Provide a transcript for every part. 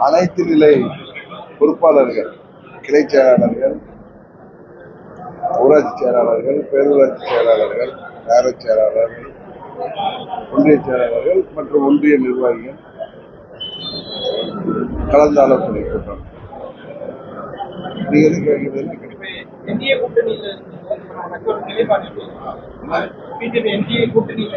அனைத்து நிலை பொறுப்பாளர்கள், கிளை செயலாளர்கள், ஊராட்சி செயலாளர்கள், பேரூராட்சி செயலாளர்கள், நகர செயலாளர்கள், ஒன்றிய செயலாளர்கள் மற்றும் ஒன்றிய நிர்வாகிகள் கலந்து ஆலோசனை கூட்டம். நீங்க எது கேட்கிறது? என்டிஏ கூட்டணியில என்டிஏ கூட்டணியில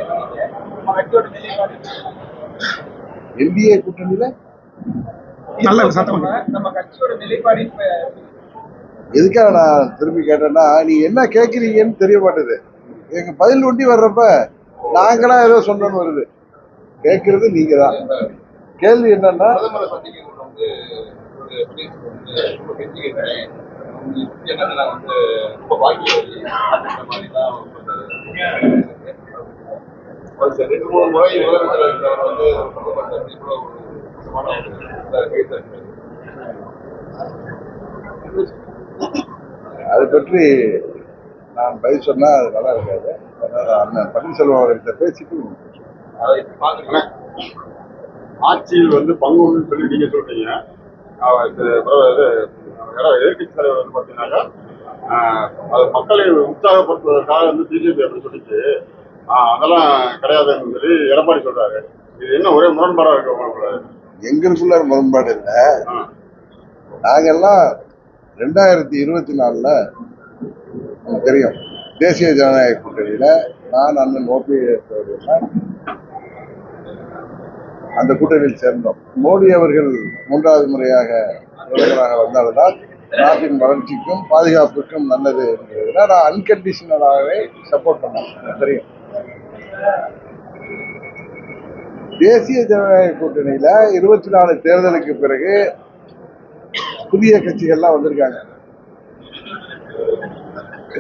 நம்ம கட்சியோட நிலைப்பாடு எதுக்காக நான் திரும்பி கேட்டேன்னா, நீ என்ன கேட்கறீங்கன்னு தெரிய மாட்டேது. எங்க பதில் ஒண்டி வர்றப்ப நாங்களா ஏதோ சொன்னோன்னு வருது. கேட்கறது நீங்க தான். கேள்வி என்னன்னா, அதை பற்றி நான் பதில் சொன்னா அது நல்லா இருக்காது. அண்ணன் பன்னீர்செல்வம் அவர்கிட்ட பேசிட்டு ஆட்சியில் பங்கு சொல்லி நீங்க சொல்றீங்க. எதிர்கட்சி தலைவர் பார்த்தீங்கன்னாக்கா அது மக்களை உற்சாகப்படுத்துவதற்காக பிஜேபி அப்படி சொல்லிச்சு. அதெல்லாம் கிடையாதுன்னு சொல்லி எடப்பாடி சொல்றாரு. இது என்ன ஒரே முரண்பாடா இருக்கு உங்களுக்கு? எங்களுக்குள்ள முரண்பாடு இல்லை. நாங்கெல்லாம் 2024 தெரியும், தேசிய ஜனநாயக கூட்டணியில நான் அண்ணன் ஓபிஎஸ் அவர்கள் அந்த கூட்டணியில் சேர்ந்தோம். மோடி அவர்கள் 3வது முறையாக பிரதமராக வந்தால்தான் நாட்டின் வளர்ச்சிக்கும் பாதுகாப்புக்கும் நல்லது என்கிறதுல நான் அன்கண்டிஷனலாகவே சப்போர்ட் பண்ணேன். தெரியும், தேசிய ஜனநாயக கூட்டணியில 24 தேர்தலுக்கு பிறகு புதிய கட்சிகள்லாம் வந்திருக்காங்க.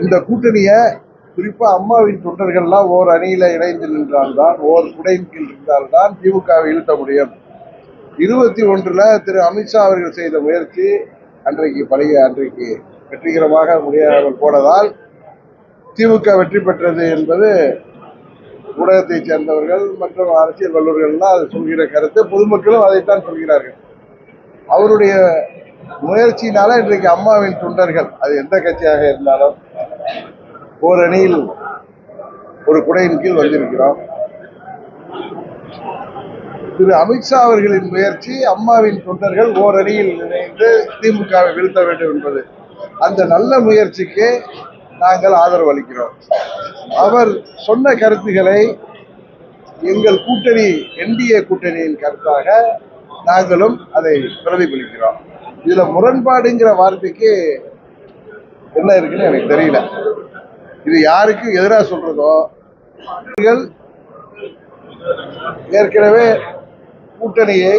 இந்த கூட்டணிய குறிப்பா அம்மாவின் தொண்டர்கள்லாம் ஓர் அணியில இணைந்து நின்றால்தான், ஓர் குடையின் கீழ் இருந்தால்தான் திமுகவை இழுத்த முடியும். 21 திரு அமித்ஷா அவர்கள் செய்த முயற்சி அன்றைக்கு வெற்றிகரமாக முடியாமல் போனதால் திமுக வெற்றி பெற்றது என்பது ஊடகத்தை சேர்ந்தவர்கள் மற்றும் அரசியல் வல்லுநர்கள் அது சொல்கிற கருத்து. பொதுமக்களும் அதைத்தான் சொல்கிறார்கள். அவருடைய முயற்சியினால இன்றைக்கு அம்மாவின் தொண்டர்கள், அது எந்த கட்சியாக இருந்தாலும், ஓர் அணியில் ஒரு குடையின் கீழ் வந்திருக்கிறோம். திரு அமித்ஷா அவர்களின் முயற்சி, அம்மாவின் தொண்டர்கள் ஓர் அணியில் இணைந்து திமுகவை வீழ்த்த வேண்டும் என்பது. அந்த நல்ல முயற்சிக்கு நாங்கள் ஆதரவு அளிக்கிறோம். அவர் சொன்ன கருத்துக்களை எங்கள் கூட்டணி, என்டிஏ கூட்டணியின் கருத்தாக நாங்களும் அதை பிரதிபலிக்கிறோம். இதுல முரண்பாடுங்கிற வார்த்தைக்கு என்ன இருக்குன்னு எனக்கு தெரியல. இது யாருக்கு எதிராக சொல்றதோ, ஏற்கனவே கூட்டணியை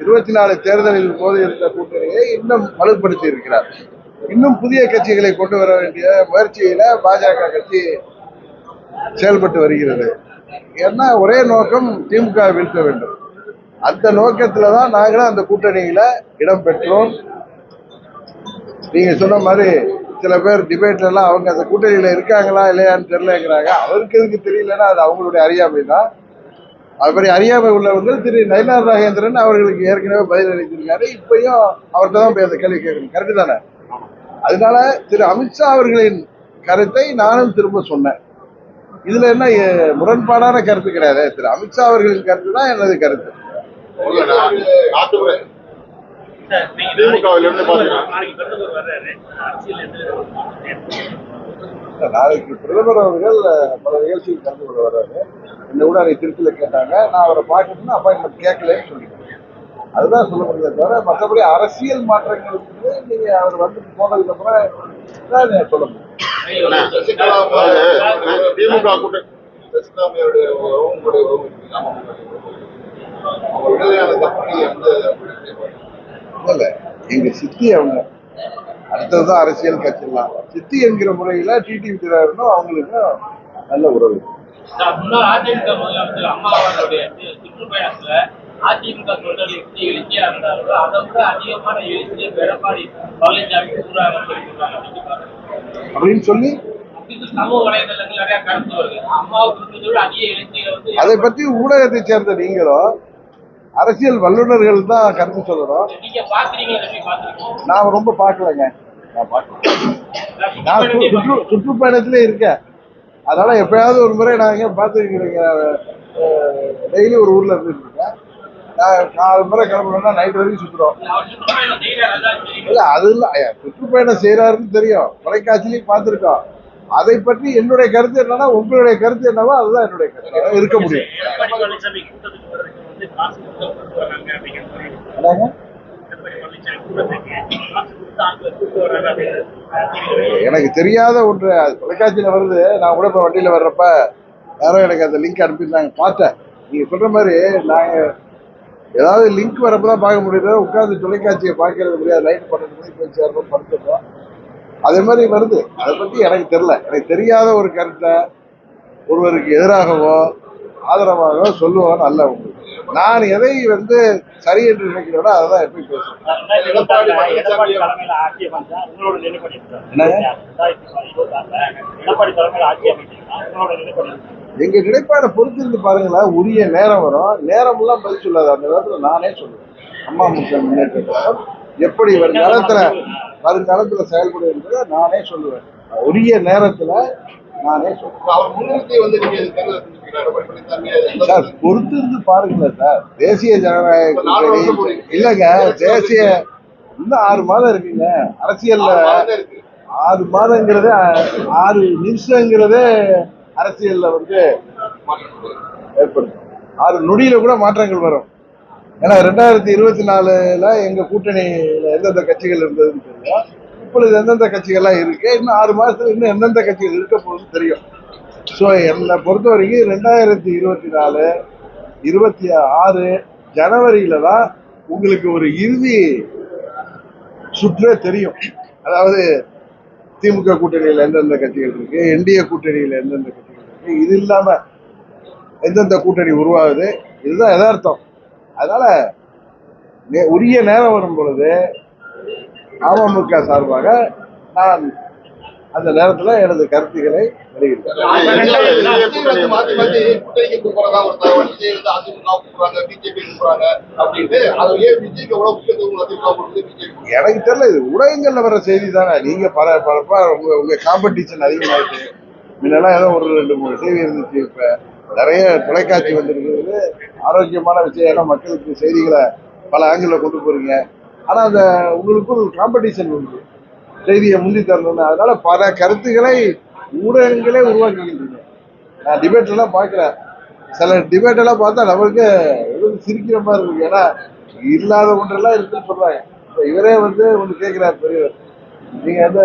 24 தேர்தலில் போது இருந்த கூட்டணியை இன்னும் வலுப்படுத்தி இருக்கிறார். இன்னும் புதிய கட்சிகளை கொண்டு வர வேண்டிய முயற்சியில பாஜக கட்சி செயல்பட்டு வருகிறது. ஏன்னா ஒரே நோக்கம், திமுக வீழ்த்த வேண்டும். அந்த நோக்கத்துலதான் நாங்களும் அந்த கூட்டணியில இடம் பெற்றோம். நீங்க சொன்ன மாதிரி சில பேர் டிபேட்ல எல்லாம் அவங்க அந்த கூட்டணியில இருக்காங்களா இல்லையான்னு தெரியலங்கிறாங்க. அவருக்கு எதுக்கு தெரியலன்னா அது அவங்களுடைய அறியாமை தான். அப்படி அறியாமை உள்ளவர்கள் திரு நயினார் நாகேந்திரன் அவர்களுக்கு ஏற்கனவே பதில் அளித்திருக்காரு. இப்பயும் அவர்கிட்ட தான் போய் அந்த கேள்வி கேட்கணும். கரெக்டு தானே? அதனால திரு அமித்ஷா அவர்களின் கருத்தை நானும் திரும்ப சொன்னேன். இதுல என்ன முரண்பாடான கருத்து கிடையாது. திரு அமித்ஷா அவர்களின் கருத்து தான் எனது கருத்து. நாளைக்கு பிரதமர் அவர்கள் பல நிகழ்ச்சியில் கலந்து கொள்ள வர்றாரு. என்ன கூட அதை திருச்சியில கேட்டாங்க. நான் அவரை பார்க்கணும்னா அப்பாயின்மெண்ட் கேட்கலன்னு சொல்லிட்டேன். அதுதான் சொல்ல முடியல தவிர மற்றபடி அரசியல் மாற்றங்களுக்கு நீங்க அவர் வந்து போனதுக்கு அப்புறம் சொல்ல முடியும். இல்ல, எங்க சித்தி அவங்க அடுத்ததுதான் அரசியல் கட்சிலாம். சித்தி என்கிற முறையில டிடிவி தினகரனும் அவங்களுக்கும் நல்ல உறவு. அதிமுக தொண்டர்களுக்கு எழுச்சியா இருந்தாலும் அதை விட அதிகமான எழுச்சியை எடப்பாடி பழனிசாமி அப்படின்னு சொல்லி சமூக வலைதளங்கள் நிறைய கருத்து வருது. அம்மாவுக்கு அதிக எழுச்சியை அதை பற்றி ஊடகத்தை சேர்ந்த நீங்களும் அரசியல் வல்லுநர்கள் தான் கருத்து சொல்லணும். நீங்க பாக்குறீங்களா? எப்படி பாக்குறீங்க? நான் ரொம்ப பார்க்கலைங்க. நான் பார்க்கல. நான் சுற்றுப்பயணத்திலே இருக்கேன். அதனால எப்பயாவது ஒரு முறை நான் எங்க பார்த்துருக்கிறேங்க. டெய்லி ஒரு ஊர்ல இருந்துருக்கேன். நான் 4 முறை கிளம்பணும்னா நைட் வரைக்கும் சுற்றுறோம். அவர் சுற்றுப்பயணம் செய்யறாரு, அதான் தெரியும். இல்ல அது இல்ல, சுற்றுப்பயணம் செய்யறாருன்னு தெரியும், தொலைக்காட்சியிலையும் பார்த்திருக்கோம். அதை பற்றி என்னுடைய கருத்து என்னன்னா, உங்களுடைய கருத்து என்னவோ அதுதான் என்னுடைய கருத்து இருக்க முடியும். எடப்பாடி பழனிசாமி கூட்டத்துக்கு வர்றதுக்கு வந்து காசு கொடுத்து கூட்டு வர்றாங்க அப்படிங்கிற மாதிரி என்னங்க? எடப்பாடி பழனிசாமி கூட்டத்துக்கு காசு கொடுத்து ஆட்களை கூட்டு வர்றாங்க அப்படின்னு எனக்கு தெரியாத ஒன்று அது தொலைக்காட்சியில வருது. நான் கூட இப்ப வண்டியில வர்றப்ப யாரோ எனக்கு அந்த லிங்க் அனுப்பியிருந்தாங்க, பார்த்தேன். நீங்க சொல்ற மாதிரி நாங்க ஏதாவது லிங்க் வரப்பதான் பார்க்க முடியுது, உட்கார்ந்து தொலைக்காட்சியை பார்க்கறது முடியாது. நைட்டு 12 மணிக்கு போய் சேர்றோம், படுத்துறோம். அதே மாதிரி வருது. அதை பத்தி எனக்கு தெரியல. எனக்கு தெரியாத ஒரு கருத்தை ஒருவருக்கு எதிராகவோ ஆதரவாகவோ சொல்லுவோம் நல்ல உங்களுக்கு. நான் எதை வந்து சரி என்று நினைக்கிறோட அதை தான் எப்பயும் பேசுவேன். எடப்பாடி தலைமையில ஆட்சி அமைச்சா உங்களோட நிலைப்படி என்னங்க? எடப்பாடி தலைமையில ஆட்சி அமைச்சா உங்களோட நிலைப்படி எங்க நிலைப்பாடை பொறுத்திருந்து பாருங்களேன். உரிய நேரம் வரும். நேரம் எல்லாம் பதில் சொல்லாது. அந்த நேரத்துல நானே சொல்லுவேன். அம்மா மக்கள் முன்னேற்ற கழகம் எப்படி வருங்காலத்துல செயல்படும் என்பதை நானே சொல்லுவேன். உரிய நேரத்துல நானே சொல்லுவேன். அவர் முன்னிறுத்தி வந்து நீங்க தேர்தல் செஞ்சுக்கிறீங்க எடப்பாடி பழனிசாமி. சார் பொறுத்திருந்து பாருங்களேன் சார். தேசிய ஜனநாயக கூட்டணி இல்லைங்க. தேசிய இன்னும் 6 மாதம் இருக்குங்க. அரசியல்ல 6 மாதங்கிறது 6 நிமிஷங்கிறதே அரசியல்ல வந்து ஏற்படும். 6 நொடியில கூட மாற்றங்கள் வரும். ஏன்னா 2024ல எங்க கூட்டணியில எந்தெந்த கட்சிகள் இருந்ததுன்னு தெரியும். இப்பொழுது எந்தெந்த கட்சிகள்லாம் இருக்கு, இன்னும் 6 மாசத்துல இன்னும் எந்தெந்த கட்சிகள் இருக்க போகுதுன்னு தெரியும். ஸோ என்னை பொறுத்த வரைக்கும் 2024, 26 ஜனவரியில தான் உங்களுக்கு ஒரு இறுதி சுற்றே தெரியும். அதாவது திமுக கூட்டணியில எந்தெந்த கட்சிகள் இருக்கு, என்டிஏ கூட்டணியில எந்தெந்த கட்சிகள் இருக்கு, இது இல்லாம எந்தெந்த கூட்டணி உருவாகுது, இதுதான் யதார்த்தம். அதனால உரிய நேரம் வரும் பொழுது அமமுக சார்பாக நான் அந்த நேரத்துல எனது கருத்துக்களை வெளியிட்டேன். எனக்கு தெரியல, இது ஊடகங்கள்ல வர செய்தி தானே. நீங்க பரப்பா உங்க காம்படிஷன் அதிகமாயிட்டு. முன்னெல்லாம் ஏதோ ஒரு 2-3 டிவி இருந்துச்சு. இப்ப நிறைய தொலைக்காட்சி வந்திருக்கிறது. ஆரோக்கியமான விஷயம். ஏன்னா மக்களுக்கு செய்திகளை பல ஆங்கிள் கொண்டு போறீங்க. ஆனா அந்த உங்களுக்கும் ஒரு காம்படிஷன் உண்டு, செய்தியை முந்தி தரணும்னு. அதனால பல கருத்துக்களை ஊடகங்களே உருவாக்கிக்கிட்டு. நான் டிபேட் எல்லாம் பார்க்கிறேன். சில டிபேட் எல்லாம் பார்த்தா நம்மளுக்கு எதுவும் சிரிக்கிற மாதிரி இருக்கு. ஏன்னா இல்லாத ஒன்றெல்லாம் இருக்குன்னு சொல்றாங்க. இப்ப இவரே வந்து ஒன்று கேட்கிறார் பெரியவர், நீங்க எந்த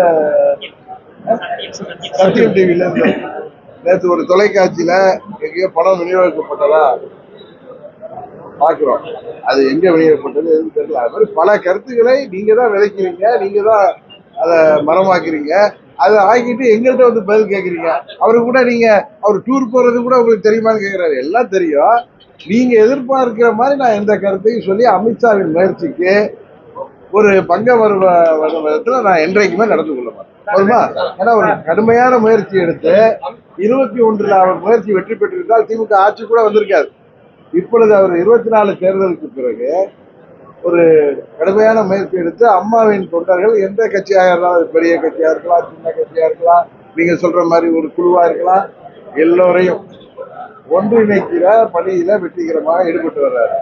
சத்தியம் டிவில இருந்து நேற்று ஒரு தொலைக்காட்சியில எங்கேயோ பணம் விநியோகிக்கப்பட்டதா பாக்குறோம். அது எங்க விநியோகப்பட்டது எதுவும் தெரியல. அது மாதிரி பல கருத்துக்களை நீங்க தான் விதைக்கிறீங்க, நீங்க தான் அதை மரமாக்குறீங்க. அதை ஆக்கிட்டு எங்கள்கிட்ட வந்து பதில் கேட்குறீங்க. அவரு கூட நீங்க அவர் டூர் போறது கூட உங்களுக்கு தெரியுமான்னு கேட்கிறாரு. எல்லாம் தெரியும். நீங்க எதிர்பார்க்கிற மாதிரி நான் எந்த கருத்தையும் சொல்லி அமித்ஷாவின் முயற்சிக்கு ஒரு பங்கம் வரும் விதத்துல நான் என்றைக்குமே நடந்து கொள்ள மாட்டேன். வருமா? ஏன்னா ஒரு கடுமையான முயற்சி எடுத்து 21ல் அவர் முயற்சி வெற்றி பெற்றிருந்தால் திமுக ஆட்சி கூட வந்திருக்காது. இப்பொழுது அவர் 24 தேர்தலுக்கு பிறகு ஒரு கடுமையான முயற்சி எடுத்து அம்மாவின் தொண்டர்கள் எந்த கட்சியாக இருந்தாலும், பெரிய கட்சியா இருக்கலாம், சின்ன கட்சியா இருக்கலாம், நீங்க சொல்ற மாதிரி ஒரு குழுவா இருக்கலாம், எல்லோரையும் ஒன்றிணைக்கிற பணியில வெற்றிகரமாக ஈடுபட்டு வர்றாரு.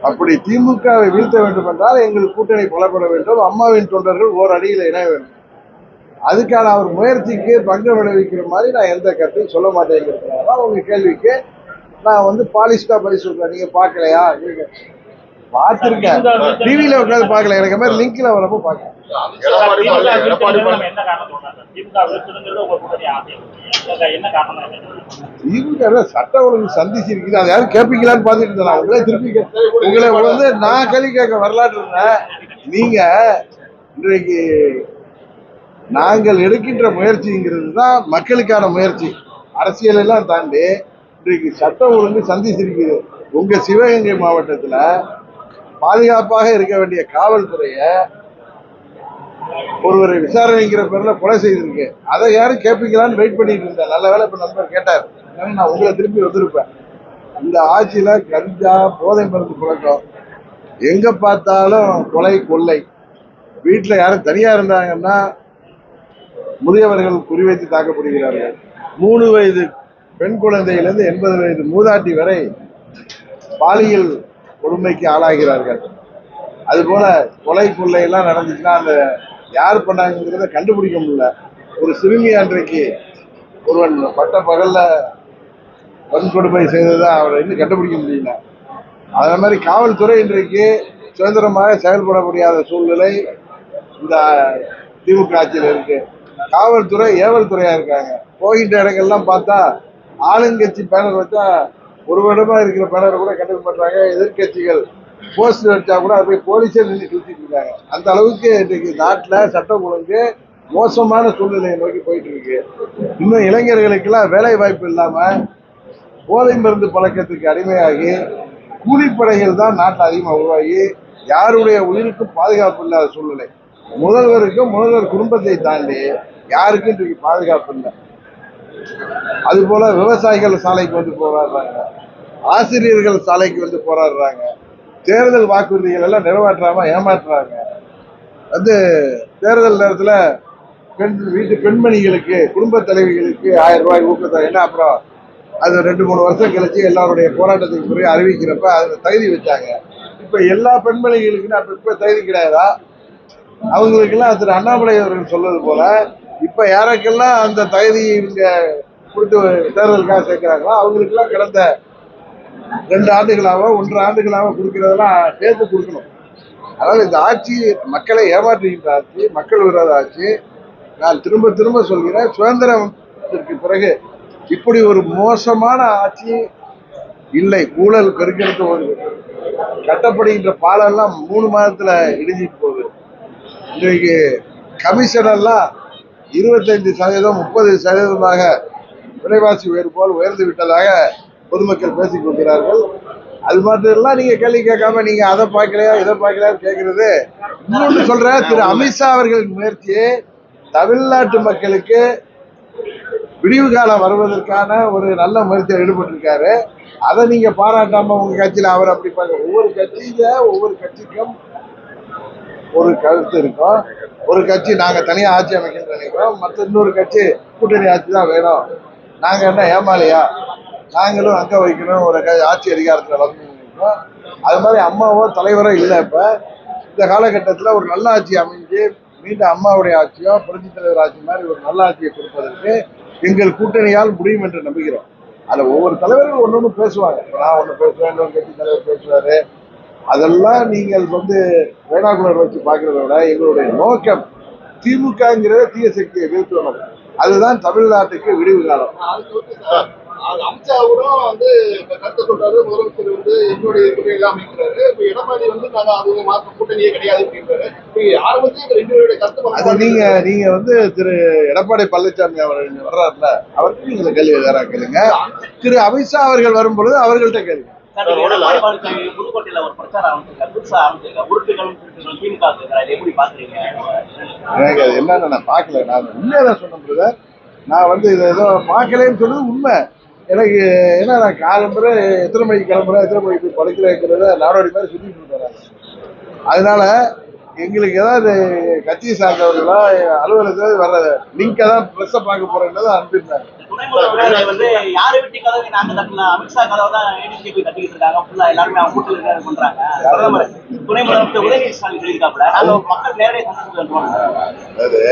அப்படி திமுகவை வீழ்த்த வேண்டும் என்றால் எங்கள் கூட்டணி பலப்பட வேண்டும். அம்மாவின் தொண்டர்கள் ஓர் அடியில் இணைய வேண்டும். அதுக்கான அவர் முயற்சிக்கு பங்கம் விளைவிக்கிற மாதிரி நான் எந்த கருத்தையும் சொல்ல மாட்டேங்கிறதுனால உங்க கேள்விக்கு நான் வந்து பாலிஷ்டா பதில் சொல்றேன். நீங்க பாக்கலையா? நீங்க பார்த்திருக்கேன், டிவியில உட்காந்து பாக்கல. எனக்கு மாதிரி லிங்க்ல வரப்போ பாக்கல. திமுக சட்ட ஒழுங்கு சந்திச்சிருக்குது. அதை யாரும் கேட்பீங்களான்னு பாத்துட்டு இருந்தேன். உங்களே திருப்பி உங்களை வந்து நான் கேள்வி கேட்க வரலாற்று இருந்தேன். நீங்க இன்றைக்கு நாங்கள் எடுக்கின்ற முயற்சிங்கிறது தான் மக்களுக்கான முயற்சி. அரசியல் எல்லாம் தாண்டி இன்றைக்கு சட்ட ஒழுங்கு சந்திச்சிருக்குது. உங்க சிவகங்கை மாவட்டத்துல பாதுகாப்பாக இருக்க வேண்டிய காவல்துறைய ஒருவரை விசாரணைங்கிற பேர்ல கொலை செய்திருக்கு. அதை யாரும் கேட்பீங்களான்னு வெயிட் பண்ணிட்டு இருந்தேன். நல்ல வேலை இப்ப நண்பர் கேட்டார். நான் உங்களை திருப்பி வந்திருப்பேன். இந்த ஆட்சியில கஞ்சா போதை மருந்து புழக்கம், எங்க பார்த்தாலும் கொலை கொள்ளை. வீட்டுல யாரும் தனியா இருந்தாங்கன்னா முதியவர்கள் குறிவைத்து தாக்கப்படுகிறார்கள். 3 வயது பெண் குழந்தையிலிருந்து 80 வயது மூதாட்டி வரை பாலியல் கொடுமைக்கு ஆளாகிறார்கள். அதுபோல கொலை கொள்ளை எல்லாம் நடந்துச்சுன்னா அந்த யார் பண்ணாங்கிறத கண்டுபிடிக்க முடியல. ஒரு சிறுமி அன்றைக்கு ஒருவன் பட்ட பகல்ல வன்கொடுமை செய்ததை அவரை இன்னும் கண்டுபிடிக்க முடியல. அதே மாதிரி காவல்துறை இன்றைக்கு சுதந்திரமாக செயல்பட முடியாத சூழ்நிலை இந்த திமுக ஆட்சியில் இருக்கு. காவல்துறை ஏவல் துறையா இருக்காங்க. போகின்ற இடங்கள்லாம் பார்த்தா ஆளுங்கட்சி பேனர் வச்சா ஒரு வருடமா இருக்கிற பேனரை கூட கண்டுபிடிக்க மாட்டாங்க. எதிர்கட்சிகள் போஸ்ட் வச்சா கூட அது போய் போலீஸே நின்று கிழிச்சிட்டு இருக்காங்க. அந்த அளவுக்கு இன்றைக்கு நாட்டில் சட்டம் ஒழுங்கு மோசமான சூழ்நிலையை நோக்கி போயிட்டு இருக்கு. இன்னும் இளைஞர்களுக்கெல்லாம் வேலை வாய்ப்பு இல்லாம போதை மருந்து பழக்கத்துக்கு அடிமையாகி கூலிப்படைகள் தான் நாட்டில் அதிகமாக உருவாகி யாருடைய உயிருக்கும் பாதுகாப்பு இல்லாத சூழ்நிலை. முதல்வருக்கும் முதல்வர் குடும்பத்தை தாண்டி யாருக்கும் இன்றைக்கு பாதுகாப்பு இல்லை. அது போல விவசாயிகள் சாலைக்கு வந்து போராடுறாங்க, ஆசிரியர்கள் சாலைக்கு வந்து போராடுறாங்க. தேர்தல் வாக்குறுதிகள் எல்லாம் நிறைவேற்றாம ஏமாற்றுறாங்க. வந்து தேர்தல் நேரத்தில் வீட்டு பெண்மணிகளுக்கு குடும்ப தலைவிகளுக்கு 1000 ரூபாய் ஊக்கத்தொகை, என்ன அப்புறம் அது 2-3 வருஷம் கழிச்சு எல்லாருடைய போராட்டத்துக்கு பிறகு அறிவிக்கிறப்ப அதுல தகுதி வச்சாங்க. இப்ப எல்லா பெண்மணிகளுக்குன்னு அப்ப இப்ப தகுதி கிடையாதா? அவங்களுக்கெல்லாம் திரு அண்ணாமலை அவர்கள் சொல்வது போல இப்ப யாருக்கெல்லாம் அந்த தகுதி இவங்க கொடுத்து தேர்தலுக்காக சேர்க்கிறாங்களோ அவங்களுக்கெல்லாம் கடந்த 2 ஆண்டுகளாக 1.5 ஆண்டுகளாக கொடுக்கிறதெல்லாம் சேர்த்து கொடுக்கணும். அதாவது இந்த ஆட்சி மக்களை ஏமாற்றுகின்ற ஆட்சி, மக்கள் விரோத ஆட்சி. நான் திரும்ப திரும்ப சொல்கிறேன், சுதந்திரத்திற்கு பிறகு இப்படி ஒரு மோசமான ஆட்சி இல்லை. ஊழல் பெருக்கெடுத்து வருது. கட்டப்படுகின்ற பாலெல்லாம் 3 மாதத்துல இடிஞ்சிட்டு போகுது. இன்றைக்கு கமிஷன் எல்லாம் 25% 30% விலைவாசி உயர்வு போல் உயர்ந்து விட்டதாக பொதுமக்கள் பேசிக் கொள்கிறார்கள். அது மட்டும் எல்லாம் நீங்க கேள்வி கேட்காம நீங்க அதை பார்க்கலையா இதை பார்க்கலையா கேட்கறது. இன்னொன்று சொல்ற, திரு அமித்ஷா அவர்களின் முயற்சியை தமிழ்நாட்டு மக்களுக்கு விடிவு காலம் வருவதற்கான ஒரு நல்ல முயற்சியில் ஈடுபட்டிருக்காரு. அதை நீங்க பாராட்டாம உங்க கட்சியில அவர் அப்படி பார்க்க, ஒவ்வொரு கட்சிக்கும் ஒரு கருத்து இருக்கும். ஒரு கட்சி நாங்க தனியா ஆட்சி அமைக்கணும்னு நினைக்கிறோம், மற்ற இன்னொரு கட்சி கூட்டணி ஆட்சி தான் வேணும், நாங்க என்ன ஏமாலையா, நாங்களும் அங்க வைக்கணும், ஒரு ஆட்சி அதிகாரத்துல வரணும்னு நினைக்கிறோம். அது மாதிரி அம்மாவோ தலைவரோ இல்லை. இப்ப இந்த காலகட்டத்தில் ஒரு நல்ல ஆட்சி அமைஞ்சு மீண்டும் அம்மாவுடைய ஆட்சியோ புரட்சி தலைவர் ஆட்சி மாதிரி ஒரு நல்ல ஆட்சியை கொடுப்பதற்கு எங்கள் கூட்டணியால் முடியும் என்று நம்புகிறோம். அதுல ஒவ்வொரு தலைவர்கள் ஒன்னொன்னு பேசுவாங்க. நான் ஒண்ணு பேசுவேன், இன்னொரு கட்சி தலைவர் பேசுவாரு. அதெல்லாம் நீங்கள் வந்து வேணாக்குலர் வச்சு பார்க்கறத விட எங்களுடைய நோக்கம் திமுகங்கிறத தீய சக்தியை வீழ்த்தணும். அதுதான் தமிழ்நாட்டுக்கு விடிவு காலம். அமித்ஷாவும் வந்து கருத்து சொல்றாரு, முதலமைச்சர் வந்து என்னுடைய கூட்டணியில அமைக்கிறாரு. இப்ப எடப்பாடி வந்து நாங்க அவங்க மாற்ற கூட்டணியே கிடையாது அப்படின்றாரு. ஆரம்பத்தையும் 2 பேருடைய கருத்து அது நீங்க வந்து திரு எடப்பாடி பழனிசாமி அவர்கள் வர்றாருல, அவருக்கு நீங்க கேள்வி வேற கேளுங்க. திரு அமித்ஷா அவர்கள் வரும் பொழுது அவர்கள்ட்ட கேளுங்க. புதுக்கோட்டையில ஒரு பிரச்சாரம் உறுப்பினர்களும் திமுக எப்படி பாக்குறீங்க? எனக்கு அது என்னன்னு நான் பார்க்கல. நான் உண்மையதான் சொன்னேன். நான் வந்து இதை ஏதோ பார்க்கலன்னு சொன்னது உண்மை. எனக்கு ஏன்னா நான் கிளம்புற எத்தனை மணிக்கு கிளம்புறேன், எத்தனை மணிக்கு படிக்கிறேங்கிறத நாடோடி மாதிரி சுத்திட்டு இருக்காங்க. அதனால எங்களுக்கு ஏதாவது கட்சியை சார்ந்தவர்களா அலுவலகத்தில் வர்ற லிங்கை தான் ப்ரெஸ்ஸை பார்க்க போறேன்றதை அனுப்பியிருந்தாங்க. வந்து யாரு வீட்டு கதவை நாங்க தட்டல, அமித்ஷா கதவை தான் ஏடிசி போய் தட்டிக்கிட்டு இருக்காங்க. ஃபுல்லா எல்லாருமே அவங்க கூட்டு பண்றாங்க. துணை முதலமைச்சர் உதயநிதி ஸ்டாலின் சொல்லியிருக்காப்புல, நாங்க மக்கள் நேரடியாக சந்திச்சு. அதாவது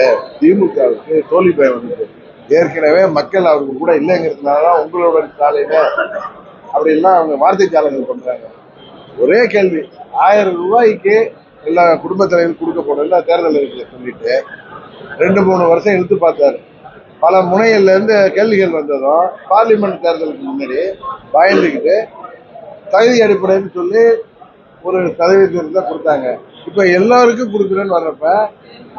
திமுகவுக்கு தோல்வி பயம் வந்து ஏற்கனவே மக்கள் அவருக்கு கூட இல்லைங்கிறதுனாலதான் உங்களோட சாலையில அப்படிலாம் அவங்க வார்த்தை ஜாலங்கள் பண்றாங்க. ஒரே கேள்வி, 1000 ரூபாய்க்கு எல்லா குடும்ப தலைவர்கள் கொடுக்க போனதுல தேர்தல் இருக்குல்ல சொல்லிட்டு 2-3 வருஷம் இழுத்து பார்த்தாரு. பல முனைகள்ல இருந்து கேள்விகள் வந்ததும் பார்லிமெண்ட் தேர்தலுக்கு முன்னாடி பயந்துக்கிட்டு தகுதி அடிப்படைன்னு சொல்லி ஒரு சதவீதத்தை கொடுத்தாங்க. இப்ப எல்லாருக்கும் கொடுக்குறேன்னு வர்றப்ப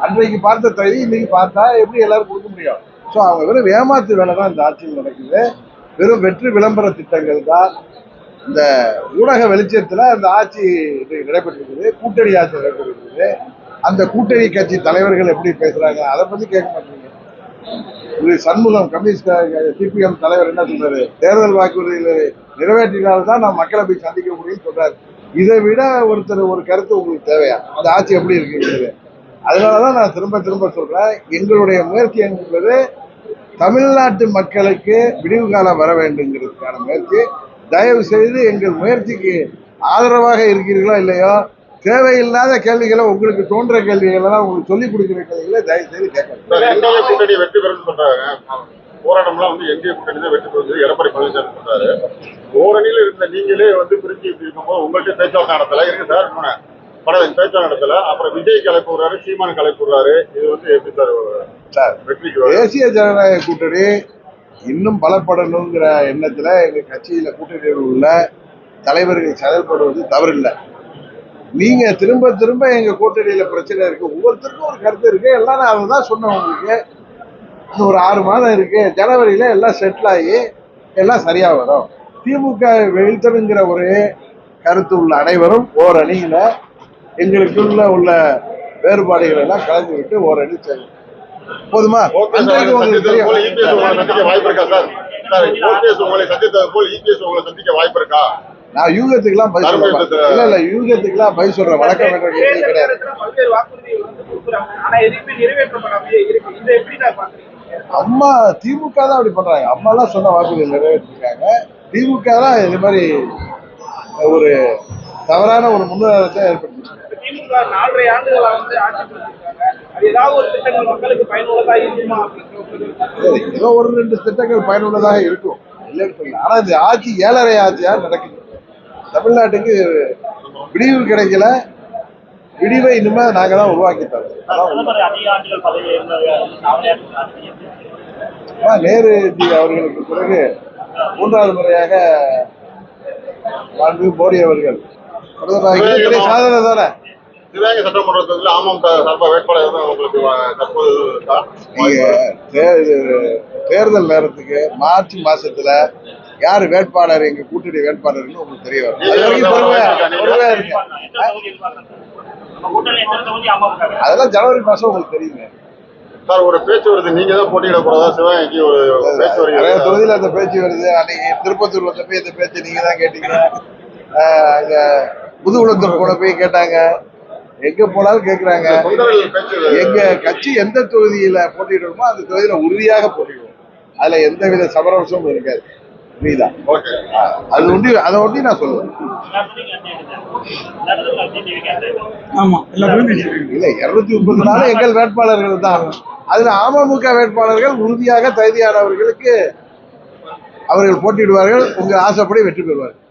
அன்றைக்கு பார்த்த தகுதி இன்னைக்கு பார்த்தா எப்படி எல்லாரும் கொடுக்க முடியும்? ஸோ அவங்க வெறும் ஏமாத்து வேலை தான் இந்த ஆட்சியில் நடக்குது. வெறும் வெற்றி விளம்பர திட்டங்கள் தான் இந்த ஊடக வெளிச்சத்துல அந்த ஆட்சி நடைபெற்றிருக்குது. கூட்டணி ஆட்சி நடைபெற்றிருக்குது. அந்த கூட்டணி கட்சி தலைவர்கள் எப்படி பேசுறாங்க அதை பத்தி கேட்க மாட்டீங்க. சண்முகம் கம்யூனிஸ்ட் சிபிஎம் தலைவர் என்ன சொல்றாரு? தேர்தல் வாக்குறுதியில் நிறைவேற்றினால்தான் நான் மக்களை போய் சந்திக்க முடியும்னு சொல்றாரு. இதை விட ஒருத்தர் ஒரு கருத்து உங்களுக்கு தேவையா? அந்த ஆட்சி எப்படி இருக்குங்கிறது. அதனாலதான் நான் திரும்ப திரும்ப சொல்றேன், எங்களுடைய முயற்சி என்பது தமிழ்நாட்டு மக்களுக்கு விடிவு காலம் வர வேண்டுங்கிறதுக்கான முயற்சி. தயவு செய்து எங்கள் முயற்சிக்கு ஆதரவாக இருக்கிறீர்களோ இல்லையோ, தேவையில்லாத கேள்விகளை, உங்களுக்கு தோன்ற கேள்விகளெல்லாம் உங்களுக்கு சொல்லிக் கொடுக்கிற கேள்விகளை தயவு செய்து கேட்கணும். என்டிஏ கூட்டணி வெற்றி பெறும்னு சொல்றாங்க. போராட்டம்லாம் வந்து என்டிஏ கூட்டணி தான் வெற்றி பெறும் எடப்பாடி பழனிசாமி சொல்றாரு. ஓரணியில இருந்த நீங்களே வந்து பிரிஞ்சு இருக்கும்போது உங்கள்கிட்ட பேச்சுவார்த்தை நடத்தல இருக்கு சார். படம் பேச்சுவார்த்தை நடத்தல. அப்புறம் விஜய் கலைப்பு விடுறாரு, சீமான் கலைப்பு விடுறாரு. இது வந்து எப்படி சார் வெற்றிக்கு? தேசிய ஜனநாயக கூட்டணி இன்னும் பலப்படணுங்கிற எண்ணத்துல எங்க கட்சியில கூட்டணியில் உள்ள தலைவர்கள் செயல்படுவது தவறில்லை. நீங்க திரும்ப திரும்ப எங்க கூட்டணியில பிரச்சனை இருக்கு, ஒவ்வொருத்தருக்கும் ஒரு கருத்து இருக்கு. எல்லாம் நான் அதுதான் சொன்னேன் உங்களுக்கு. இன்னும் ஒரு 6 மாதம் இருக்கு, ஜனவரியில எல்லாம் செட்டில் ஆகி எல்லாம் சரியா வரும். திமுக வீழ்த்தணுங்கிற ஒரு கருத்து உள்ள அனைவரும் ஓரணியில எங்களுக்குள்ள உள்ள வேறுபாடுகள் எல்லாம் கலந்து விட்டு ஓரணி செய்யும். போதுமா? வாய்ப்பு இருக்கா சார்? உங்களை சந்தித்தது போல் இபிஎஸ் உங்களை சந்திக்க வாய்ப்பு இருக்கா? நான் யூகத்துக்கெல்லாம் பதில் சொல்றேன். இல்ல யூகத்துக்கெல்லாம் பதில் சொல்றேன். வழக்கம் என்ற கேள்வி கிடையாது. அம்மா திமுக தான் அப்படி பண்றாங்க. அம்மா எல்லாம் சொன்ன வாக்குறுதி நிறைவேற்றிருக்காங்க. திமுக தான் இது மாதிரி ஒரு தவறான ஒரு முன்னுதாரணத்தை ஏற்படுத்திருக்காங்க. திமுக 4.5 ஆண்டுகளா வந்து ஆட்சி புரிஞ்சிருக்காங்க. அது ஏதாவது ஒரு திட்டங்கள் மக்களுக்கு பயனுள்ளதா இருக்குமா? ஏதோ ஒரு 2 திட்டங்கள் பயனுள்ளதாக இருக்கும், இல்லைன்னு சொல்லல. ஆனா இந்த ஆட்சி 7.5 ஆட்சியா நடக்குது. தமிழ்நாட்டுக்கு விடிவு கிடைக்கல. விடிவை இனிமே நாங்க தான் உருவாக்கி தரோம். நேருஜி அவர்களுக்கு பிறகு 3வது முறையாக மோடி அவர்கள் சாதனை தானே. சிவகங்கை சட்டமன்றத்தில் அமமுக சார்பா வேட்பாளர் உங்களுக்கு தற்போது தேர்தல் நேரத்துக்கு மார்ச் மாசத்துல யாரு வேட்பாளர், எங்க கூட்டணி வேட்பாளர்னு உங்களுக்கு தெரிய வரும். அதெல்லாம் ஜனவரி மாசம் உங்களுக்கு தெரியுங்க சார். ஒரு பேச்சு வருது, நீங்க தான் போட்டியிட போறதா சிவகங்கைக்கு ஒரு பேச்சு வருது. நிறைய தொகுதியில் அந்த பேச்சு வருது. அன்னைக்கு திருப்பத்தூர் வந்த போய் இந்த பேச்சு நீங்க தான் கேட்டீங்க. அங்க முதுகுளத்தூர் கூட போய் கேட்டாங்க. எங்க போனாலும் கேட்கிறாங்க. எங்க கட்சி எந்த தொகுதியில போட்டியிடணுமோ அந்த தொகுதியில உறுதியாக போட்டியிடுவோம். அதுல எந்தவித சமரசமும் இருக்காது. புரியுதா? அது ஒண்டி அதை ஒண்டி நான் சொல்லுவேன். இல்ல 234 எங்கள் வேட்பாளர்கள் தான். அதுல அமமுக வேட்பாளர்கள் உறுதியாக தகுதியானவர்களுக்கு அவர்கள் போட்டியிடுவார்கள். உங்க ஆசைப்படி வெற்றி பெறுவார்கள்.